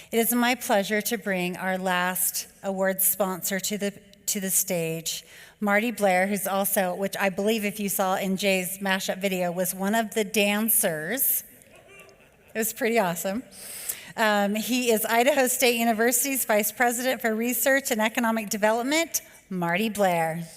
It is my pleasure to bring our last award sponsor to the stage, Marty Blair, who's also, which I believe if you saw in Jay's mashup video, was one of the dancers. It was pretty awesome. He is Idaho State University's Vice President for Research and Economic Development, Marty Blair.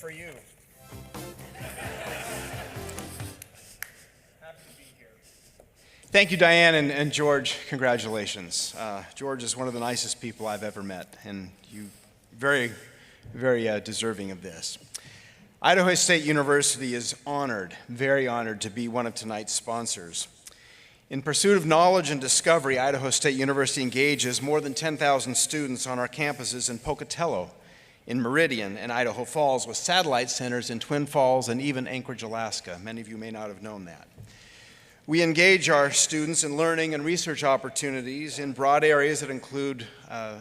For you. Thank you, Diane and George. Congratulations. George is one of the nicest people I've ever met, and you very, very deserving of this. Idaho State University is honored, very honored, to be one of tonight's sponsors. In pursuit of knowledge and discovery, Idaho State University engages more than 10,000 students on our campuses in Pocatello, in Meridian, and Idaho Falls, with satellite centers in Twin Falls and even Anchorage, Alaska. Many of you may not have known that. We engage our students in learning and research opportunities in broad areas that include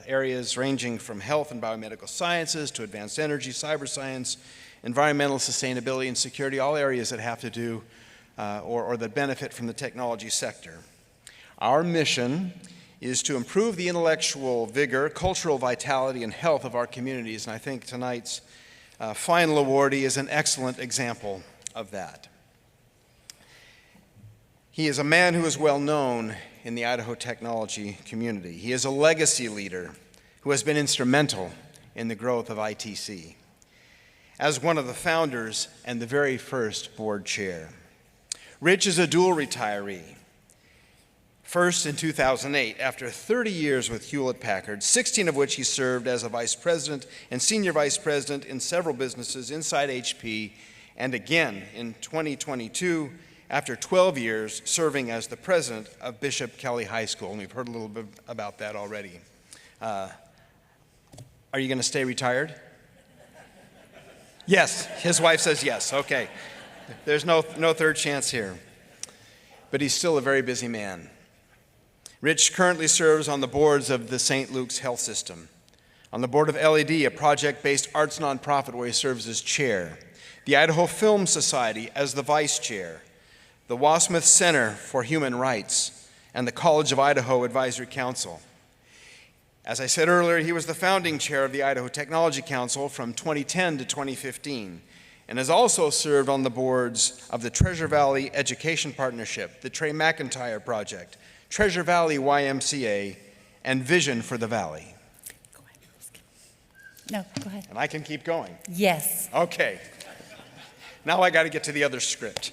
areas ranging from health and biomedical sciences to advanced energy, cyber science, environmental sustainability and security, all areas that have to do or that benefit from the technology sector. Our mission is to improve the intellectual vigor, cultural vitality, and health of our communities, and I think tonight's final awardee is an excellent example of that. He is a man who is well known in the Idaho technology community. He is a legacy leader who has been instrumental in the growth of ITC as one of the founders and the very first board chair. Rich is a dual retiree. First in 2008, after 30 years with Hewlett-Packard, 16 of which he served as a vice president and senior vice president in several businesses inside HP, and again in 2022, after 12 years serving as the president of Bishop Kelly High School. And we've heard a little bit about that already. Are you going to stay retired? Yes, his wife says yes. Okay, there's no third chance here. But he's still a very busy man. Rich currently serves on the boards of the St. Luke's Health System, on the board of LED, a project-based arts nonprofit where he serves as chair, the Idaho Film Society as the vice chair, the Wasmuth Center for Human Rights, and the College of Idaho Advisory Council. As I said earlier, he was the founding chair of the Idaho Technology Council from 2010 to 2015, and has also served on the boards of the Treasure Valley Education Partnership, the Trey McIntyre Project, Treasure Valley YMCA, and Vision for the Valley. Go ahead. No, go ahead. And I can keep going. Yes. Okay. Now I got to get to the other script.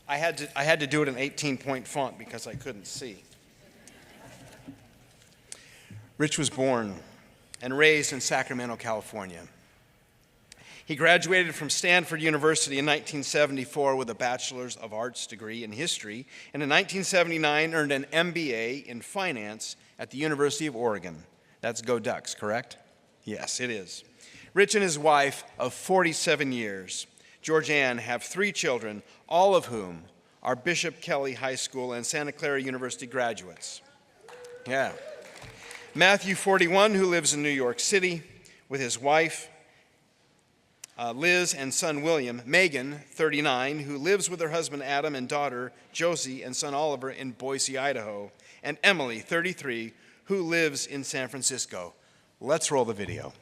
I had to do it in 18-point font because I couldn't see. Rich was born and raised in Sacramento, California. He graduated from Stanford University in 1974 with a Bachelor's of Arts degree in history, and in 1979 earned an MBA in finance at the University of Oregon. That's Go Ducks, correct? Yes, it is. Rich and his wife of 47 years, Georgianne, have 3 children, all of whom are Bishop Kelly High School and Santa Clara University graduates. Yeah. Matthew, 41, who lives in New York City with his wife, Liz, and son William. Megan, 39, who lives with her husband Adam and daughter Josie and son Oliver in Boise, Idaho. And Emily, 33, who lives in San Francisco. Let's roll the video.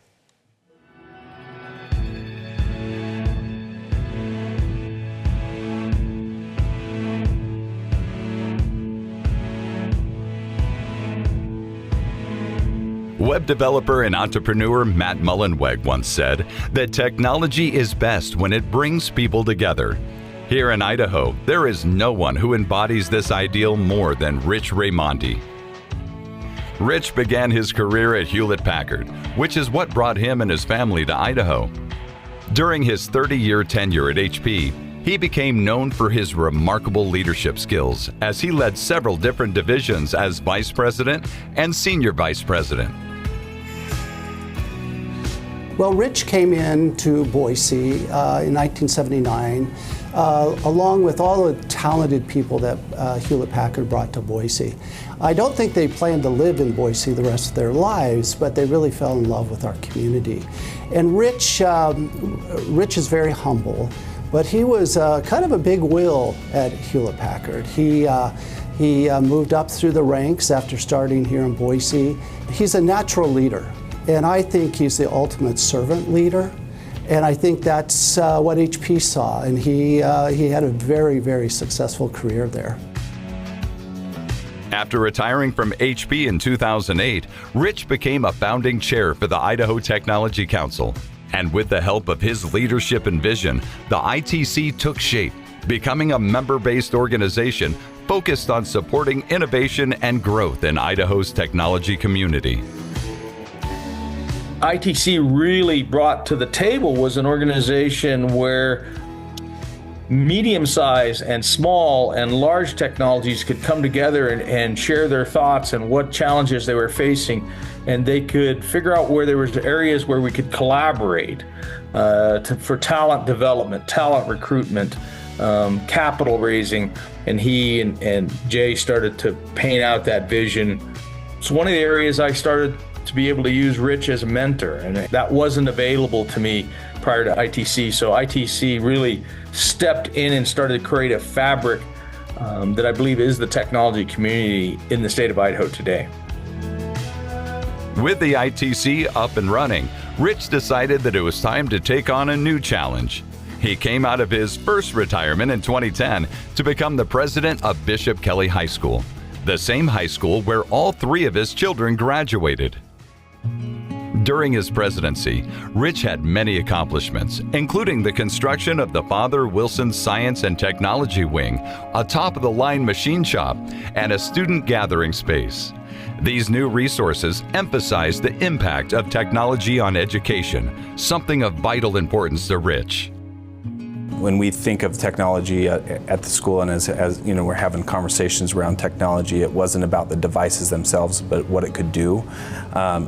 Web developer and entrepreneur Matt Mullenweg once said that technology is best when it brings people together. Here in Idaho, there is no one who embodies this ideal more than Rich Raimondi. Rich began his career at Hewlett-Packard, which is what brought him and his family to Idaho. During his 30-year tenure at HP, he became known for his remarkable leadership skills as he led several different divisions as vice president and senior vice president. Well, Rich came into Boise in 1979, along with all the talented people that Hewlett-Packard brought to Boise. I don't think they planned to live in Boise the rest of their lives, but they really fell in love with our community. And Rich is very humble, but he was kind of a big wheel at Hewlett-Packard. He moved up through the ranks after starting here in Boise. He's a natural leader, and I think he's the ultimate servant leader. And I think that's what HP saw, and he had a very, very successful career there. After retiring from HP in 2008, Rich became a founding chair for the Idaho Technology Council. And with the help of his leadership and vision, the ITC took shape, becoming a member-based organization focused on supporting innovation and growth in Idaho's technology community. ITC really brought to the table was an organization where medium-sized and small and large technologies could come together and share their thoughts and what challenges they were facing, and they could figure out where there was areas where we could collaborate for talent development, talent recruitment, capital raising, and he and Jay started to paint out that vision. It's one of the areas I started to be able to use Rich as a mentor, and that wasn't available to me prior to ITC. So ITC really stepped in and started to create a fabric that I believe is the technology community in the state of Idaho today. With the ITC up and running, Rich decided that it was time to take on a new challenge. He came out of his first retirement in 2010 to become the president of Bishop Kelly High School, the same high school where all three of his children graduated. During his presidency, Rich had many accomplishments, including the construction of the Father Wilson Science and Technology Wing, a top-of-the-line machine shop, and a student gathering space. These new resources emphasize the impact of technology on education, something of vital importance to Rich. When we think of technology at the school, and as you know, we're having conversations around technology, it wasn't about the devices themselves, but what it could do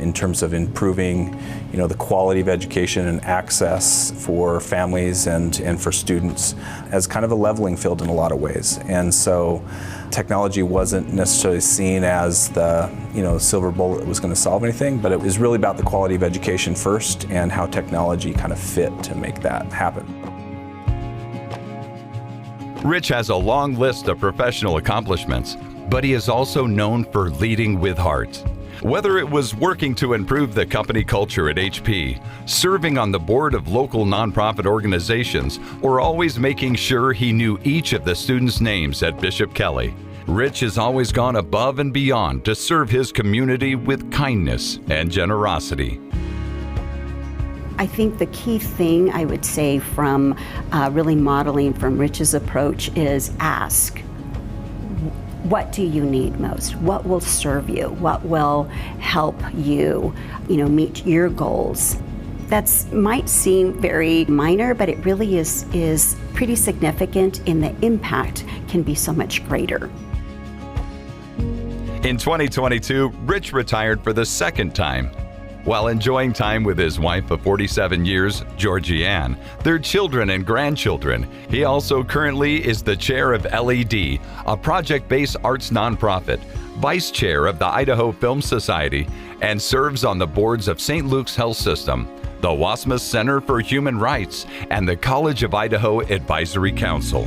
in terms of improving, you know, the quality of education and access for families and for students as kind of a leveling field in a lot of ways. And so technology wasn't necessarily seen as the, you know, silver bullet that was going to solve anything, but it was really about the quality of education first and how technology kind of fit to make that happen. Rich has a long list of professional accomplishments, but he is also known for leading with heart. Whether it was working to improve the company culture at HP, serving on the board of local nonprofit organizations, or always making sure he knew each of the students' names at Bishop Kelly, Rich has always gone above and beyond to serve his community with kindness and generosity. I think the key thing I would say from really modeling from Rich's approach is ask. What do you need most? What will serve you? What will help you, meet your goals? That might seem very minor, but it really is pretty significant, and the impact can be so much greater. In 2022, Rich retired for the second time. While enjoying time with his wife of 47 years, Georgianne, their children and grandchildren, he also currently is the chair of LED, a project-based arts nonprofit, vice chair of the Idaho Film Society, and serves on the boards of St. Luke's Health System, the Wasmus Center for Human Rights, and the College of Idaho Advisory Council.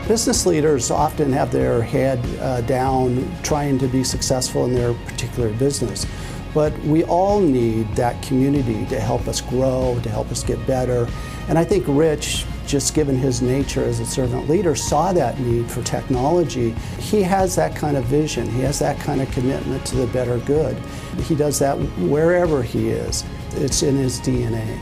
Business leaders often have their head down trying to be successful in their particular business, but we all need that community to help us grow, to help us get better. And I think Rich, just given his nature as a servant leader, saw that need for technology. He has that kind of vision. He has that kind of commitment to the better good. He does that wherever he is. It's in his DNA.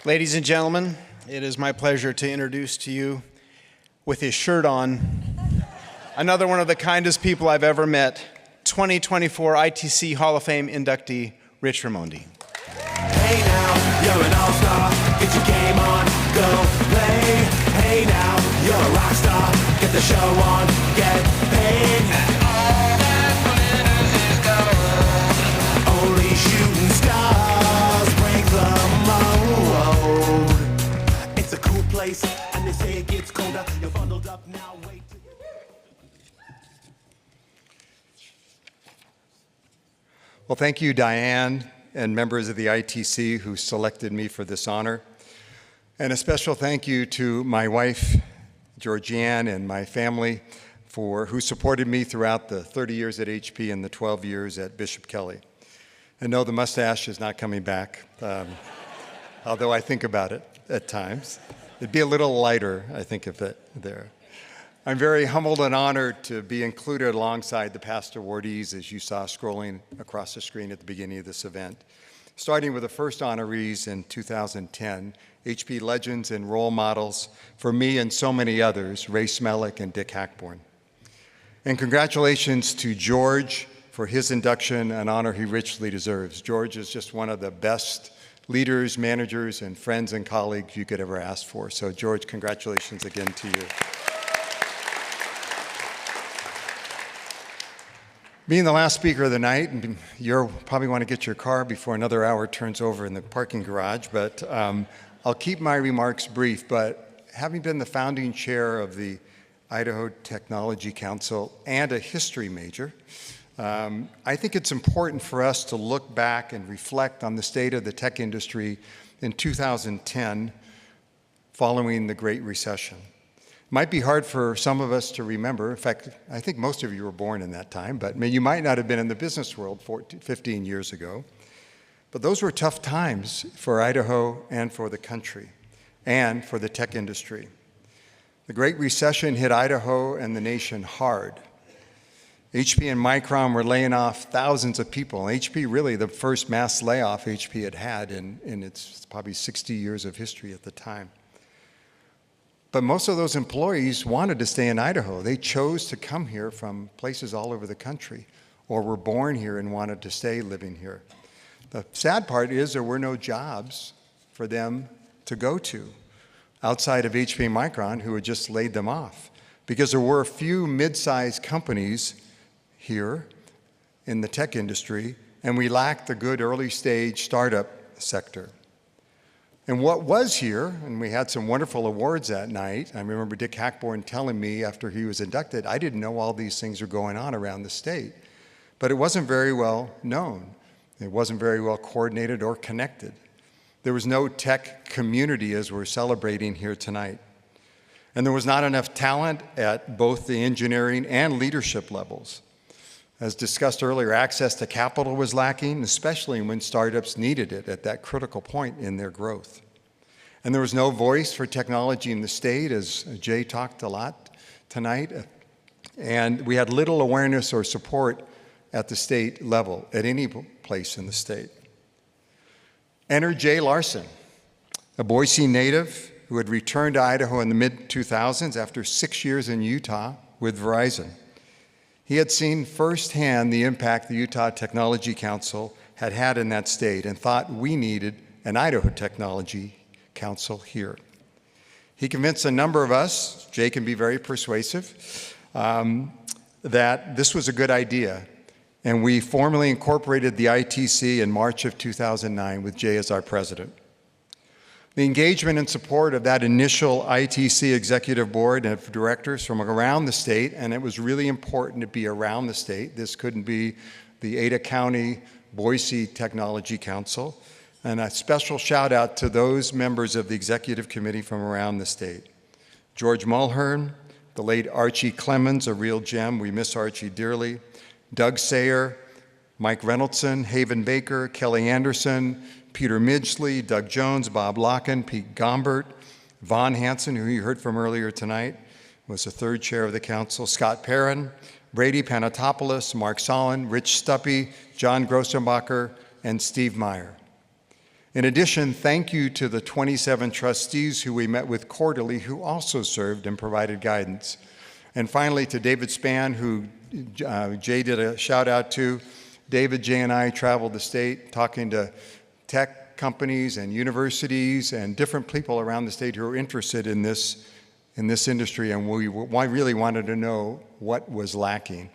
Ladies and gentlemen, it is my pleasure to introduce to you, with his shirt on, another one of the kindest people I've ever met, 2024 ITC Hall of Fame inductee, Rich Raimondi. Hey now, you're an all-star. the show won't get paid. All that glitters is gold. Only shooting stars break the mold. It's a cool place, and they say it gets colder. You're bundled up now, wait. Well, thank you, Diane, and members of the ITC who selected me for this honor. And a special thank you to my wife, Georgianne, and my family who supported me throughout the 30 years at HP and the 12 years at Bishop Kelly. And no, the mustache is not coming back, although I think about it at times. It'd be a little lighter, I think, if it there. I'm very humbled and honored to be included alongside the past awardees, as you saw scrolling across the screen at the beginning of this event. Starting with the first honorees in 2010, HP legends and role models for me and so many others, Ray Smellick and Dick Hackborn. And congratulations to George for his induction, an honor he richly deserves. George is just one of the best leaders, managers, and friends and colleagues you could ever ask for. So George, congratulations again to you. Being the last speaker of the night, and you'll probably want to get your car before another hour turns over in the parking garage, but I'll keep my remarks brief. But having been the founding chair of the Idaho Technology Council and a history major, I think it's important for us to look back and reflect on the state of the tech industry in 2010 following the Great Recession. Might be hard for some of us to remember. In fact, I think most of you were born in that time, but you might not have been in the business world 15 years ago. But those were tough times for Idaho and for the country and for the tech industry. The Great Recession hit Idaho and the nation hard. HP and Micron were laying off thousands of people. HP, really the first mass layoff HP had had in its probably 60 years of history at the time. But most of those employees wanted to stay in Idaho. They chose to come here from places all over the country or were born here and wanted to stay living here. The sad part is there were no jobs for them to go to outside of HP and Micron, who had just laid them off, because there were a few mid-sized companies here in the tech industry, and we lacked the good early-stage startup sector. And what was here, and we had some wonderful awards that night. I remember Dick Hackborn telling me after he was inducted, I didn't know all these things were going on around the state. But it wasn't very well known. It wasn't very well coordinated or connected. There was no tech community as we're celebrating here tonight. And there was not enough talent at both the engineering and leadership levels. As discussed earlier, access to capital was lacking, especially when startups needed it at that critical point in their growth. And there was no voice for technology in the state, as Jay talked a lot tonight. And we had little awareness or support at the state level, at any place in the state. Enter Jay Larson, a Boise native who had returned to Idaho in the mid-2000s after 6 years in Utah with Verizon. He had seen firsthand the impact the Utah Technology Council had had in that state and thought we needed an Idaho Technology Council here. He convinced a number of us, Jay can be very persuasive, that this was a good idea. And we formally incorporated the ITC in March of 2009 with Jay as our president. The engagement and support of that initial ITC executive board of directors from around the state, and it was really important to be around the state. This couldn't be the Ada County Boise Technology Council. And a special shout out to those members of the executive committee from around the state. George Mulhern, the late Archie Clemens, a real gem. We miss Archie dearly. Doug Sayer, Mike Reynoldson, Haven Baker, Kelly Anderson, Peter Midgley, Doug Jones, Bob Locken, Pete Gombert, Vaughn Hansen, who you heard from earlier tonight, was the third chair of the council, Scott Perrin, Brady Panatopoulos, Mark Solon, Rich Stuppy, John Grossenbacher, and Steve Meyer. In addition, thank you to the 27 trustees who we met with quarterly who also served and provided guidance. And finally, to David Spann, who Jay did a shout out to. David, Jay, and I traveled the state talking to tech companies and universities and different people around the state who are interested in this in this industry, and we really wanted to know what was lacking.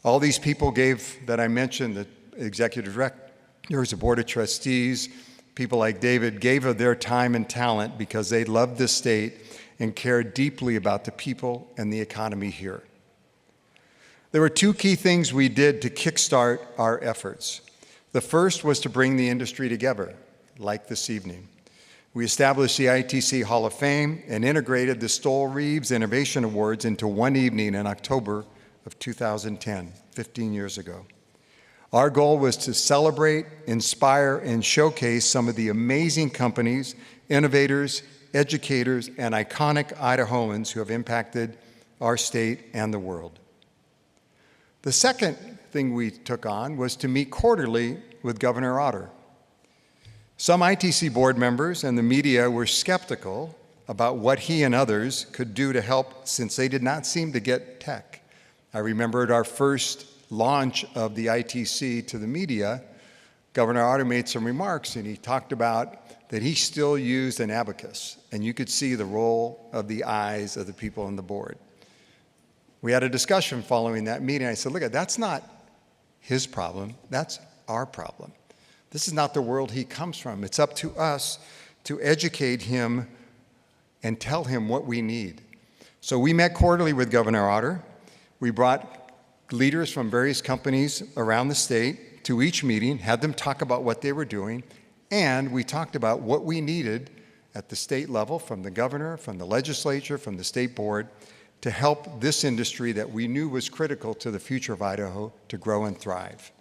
All these people that I mentioned, the executive directors, the board of trustees, people like David, gave of their time and talent because they loved this state and cared deeply about the people and the economy here. There were two key things we did to kickstart our efforts. The first was to bring the industry together, like this evening. We established the ITC Hall of Fame and integrated the Stoll-Reeves Innovation Awards into one evening in October of 2010, 15 years ago. Our goal was to celebrate, inspire, and showcase some of the amazing companies, innovators, educators, and iconic Idahoans who have impacted our state and the world. The second thing we took on was to meet quarterly with Governor Otter. Some ITC board members and the media were skeptical about what he and others could do to help, since they did not seem to get tech. I remember at our first launch of the ITC to the media, Governor Otter made some remarks, and he talked about that he still used an abacus, and you could see the roll of the eyes of the people on the board. We had a discussion following that meeting. I said, look, that's not his problem, that's our problem. This is not the world he comes from. It's up to us to educate him and tell him what we need. So we met quarterly with Governor Otter. We brought leaders from various companies around the state to each meeting, had them talk about what they were doing, and we talked about what we needed at the state level from the governor, from the legislature, from the state board, to help this industry that we knew was critical to the future of Idaho to grow and thrive.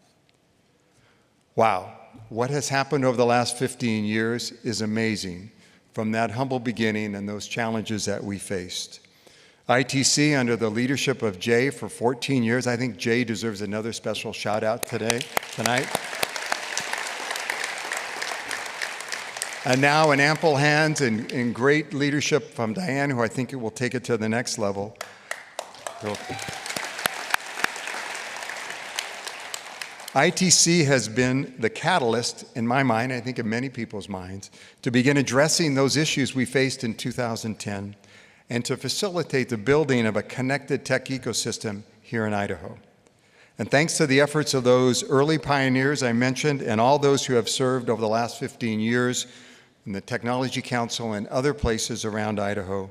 Wow, what has happened over the last 15 years is amazing from that humble beginning and those challenges that we faced. ITC, under the leadership of Jay for 14 years, I think Jay deserves another special shout out tonight. And now in ample hands and great leadership from Diane, who I think will take it to the next level. ITC has been the catalyst, in my mind, I think in many people's minds, to begin addressing those issues we faced in 2010 and to facilitate the building of a connected tech ecosystem here in Idaho. And thanks to the efforts of those early pioneers I mentioned and all those who have served over the last 15 years in the Technology Council and other places around Idaho,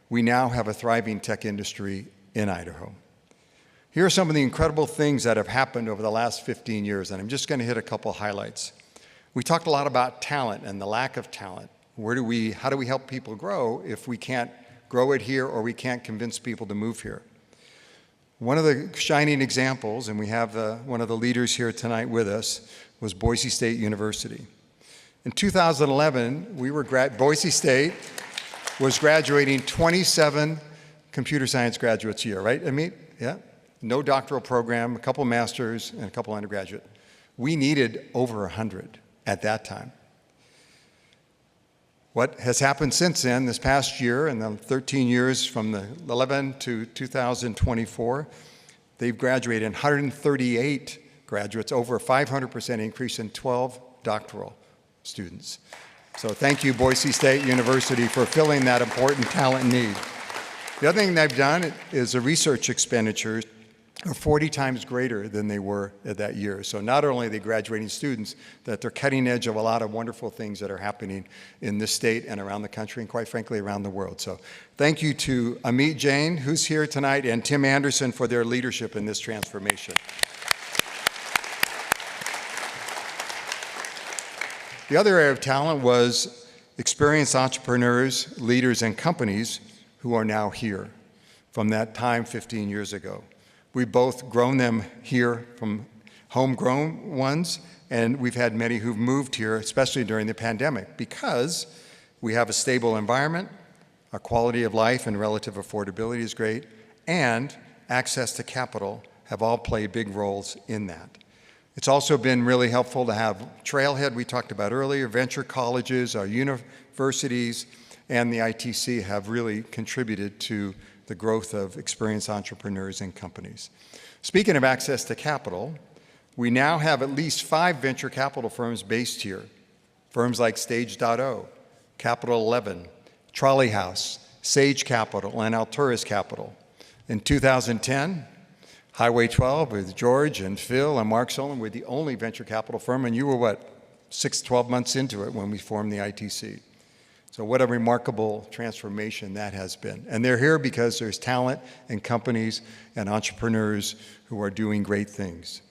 we now have a thriving tech industry in Idaho. Here are some of the incredible things that have happened over the last 15 years, and I'm just going to hit a couple highlights. We talked a lot about talent and the lack of talent. How do we help people grow if we can't grow it here or we can't convince people to move here? One of the shining examples, and we have one of the leaders here tonight with us, was Boise State University. In 2011, Boise State was graduating 27 computer science graduates a year, right, Amit? Yeah? No doctoral program, a couple masters, and a couple undergraduate. We needed over 100 at that time. What has happened since then, this past year, and the 13 years from the 11 to 2024, they've graduated 138 graduates, over a 500% increase in 12 doctoral students. So thank you, Boise State University, for filling that important talent need. The other thing they've done is the research expenditures are 40 times greater than they were at that year. So not only are they graduating students, that they're cutting edge of a lot of wonderful things that are happening in this state and around the country and quite frankly around the world. So thank you to Amit Jain, who's here tonight, and Tim Anderson for their leadership in this transformation. The other area of talent was experienced entrepreneurs, leaders, and companies who are now here from that time 15 years ago. We've both grown them here from homegrown ones, and we've had many who've moved here, especially during the pandemic, because we have a stable environment, our quality of life and relative affordability is great, and access to capital have all played big roles in that. It's also been really helpful to have Trailhead, we talked about earlier, venture colleges, our universities, and the ITC have really contributed to the growth of experienced entrepreneurs and companies. Speaking of access to capital, we now have at least 5 venture capital firms based here. Firms like Stage.0, Capital 11, Trolley House, Sage Capital, and Alturas Capital. In 2010, Highway 12 with George and Phil and Mark Solon were the only venture capital firm, and you were, what, 12 months into it when we formed the ITC. So what a remarkable transformation that has been. And they're here because there's talent and companies and entrepreneurs who are doing great things.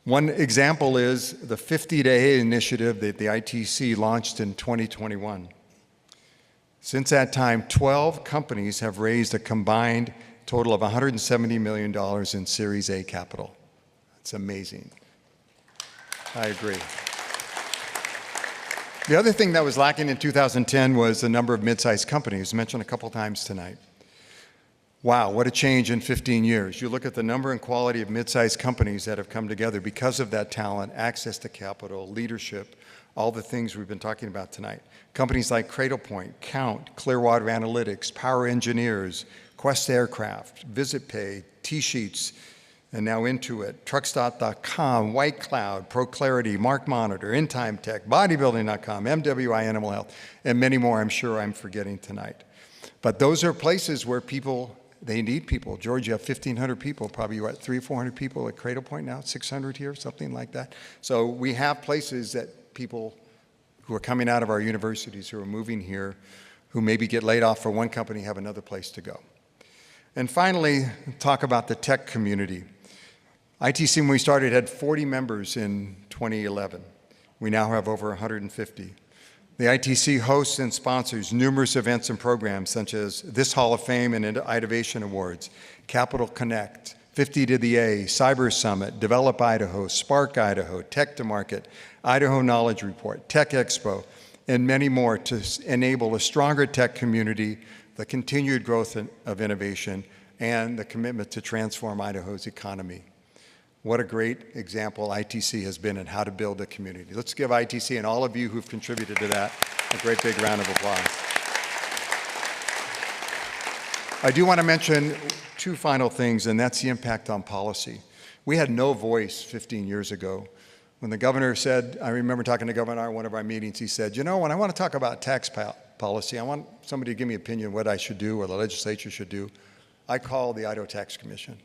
One example is the 50-day initiative that the ITC launched in 2021. Since that time, 12 companies have raised a combined total of $170 million in Series A capital. It's amazing. I agree. The other thing that was lacking in 2010 was the number of mid-sized companies, mentioned a couple times tonight. Wow, what a change in 15 years. You look at the number and quality of mid-sized companies that have come together because of that talent, access to capital, leadership, all the things we've been talking about tonight. Companies like Cradlepoint, Count, Clearwater Analytics, Power Engineers, Quest Aircraft, VisitPay, T-Sheets, and now Intuit, Truckstop.com, White Cloud, ProClarity, MarkMonitor, InTime Tech, Bodybuilding.com, MWI Animal Health, and many more I'm sure I'm forgetting tonight. But those are places where people, they need people. George, you have 1,500 people, probably what, 300 or 400 people at Cradlepoint now, 600 here, something like that. So we have places that people who are coming out of our universities who are moving here, who maybe get laid off for one company, have another place to go. And finally, talk about the tech community. ITC, when we started, had 40 members in 2011. We now have over 150. The ITC hosts and sponsors numerous events and programs such as this Hall of Fame and Innovation Awards, Capital Connect, 50 to the A, Cyber Summit, Develop Idaho, Spark Idaho, Tech to Market, Idaho Knowledge Report, Tech Expo, and many more to enable a stronger tech community, the continued growth of innovation, and the commitment to transform Idaho's economy. What a great example ITC has been in how to build a community. Let's give ITC and all of you who've contributed to that a great big round of applause. I do want to mention two final things, and that's the impact on policy. We had no voice 15 years ago. When the governor said, I remember talking to the governor at one of our meetings, he said, you know, when I want to talk about tax policy, I want somebody to give me an opinion what I should do or the legislature should do. I call the Idaho Tax Commission,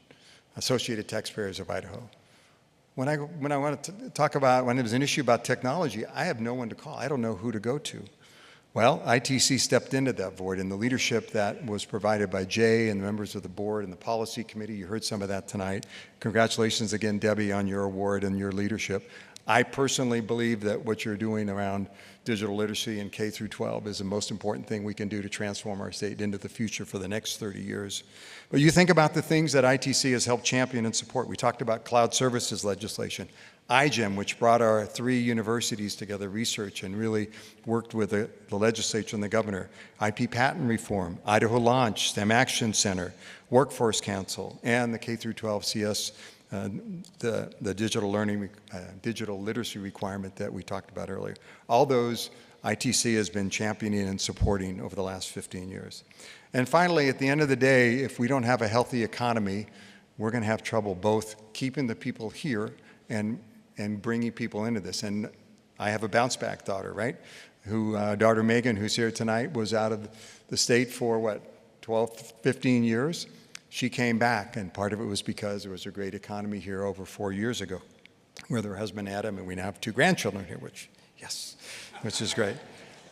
Associated Taxpayers of Idaho. When I want to talk about, when there's an issue about technology, I have no one to call. I don't know who to go to. Well, ITC stepped into that void, and the leadership that was provided by Jay and the members of the board and the policy committee, you heard some of that tonight. Congratulations again, Debbie, on your award and your leadership. I personally believe that what you're doing around digital literacy in K through 12 is the most important thing we can do to transform our state into the future for the next 30 years. But you think about the things that ITC has helped champion and support. We talked about cloud services legislation, iGEM, which brought our 3 universities together, research, and really worked with the legislature and the governor, IP patent reform, Idaho Launch, STEM Action Center, Workforce Council, and the K through 12 CS the digital learning, digital literacy requirement that we talked about earlier. All those ITC has been championing and supporting over the last 15 years. And finally, at the end of the day, if we don't have a healthy economy, we're going to have trouble both keeping the people here and bringing people into this. And I have a bounce back daughter, right? Daughter Megan, who's here tonight, was out of the state for what, 12, 15 years? She came back, and part of it was because there was a great economy here over 4 years ago with her husband Adam, and we now have 2 grandchildren here, which is great.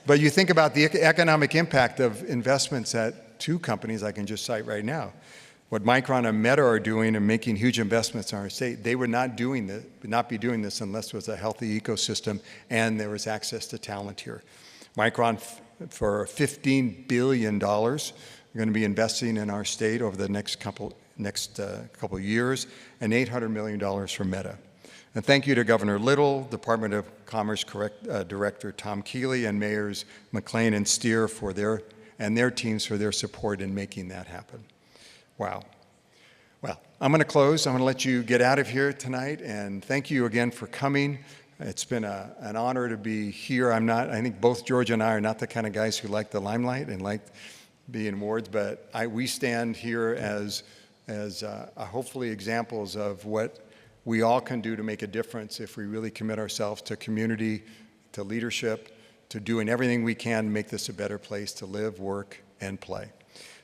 But you think about the economic impact of investments at 2 companies I can just cite right now. What Micron and Meta are doing and making huge investments in our state, they would not be doing this unless there was a healthy ecosystem and there was access to talent here. Micron, for $15 billion, we're going to be investing in our state over the next couple years, and $800 million for Meta. And thank you to Governor Little, Department of Commerce Director Tom Keeley, and Mayors McLean and Steer for their teams for their support in making that happen. Wow. Well, I'm going to close. I'm going to let you get out of here tonight, and thank you again for coming. It's been an honor to be here. I think both George and I are not the kind of guys who like the limelight and like being awards, but we stand here as hopefully examples of what we all can do to make a difference if we really commit ourselves to community, to leadership, to doing everything we can to make this a better place to live, work, and play.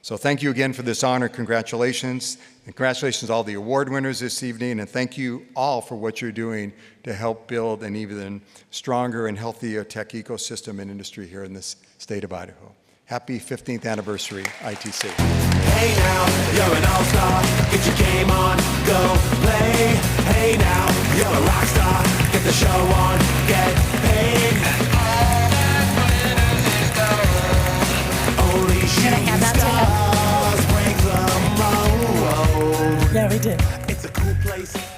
So thank you again for this honor. Congratulations. And congratulations to all the award winners this evening. And thank you all for what you're doing to help build an even stronger and healthier tech ecosystem and industry here in this state of Idaho. Happy 15th anniversary, ITC. Hey now, you're an all-star. Get your game on, go play. Hey now, you're a rock star. Get the show on, get paid. Only shooting hand that to him? stars break the mold. Yeah, we did. It's a cool place.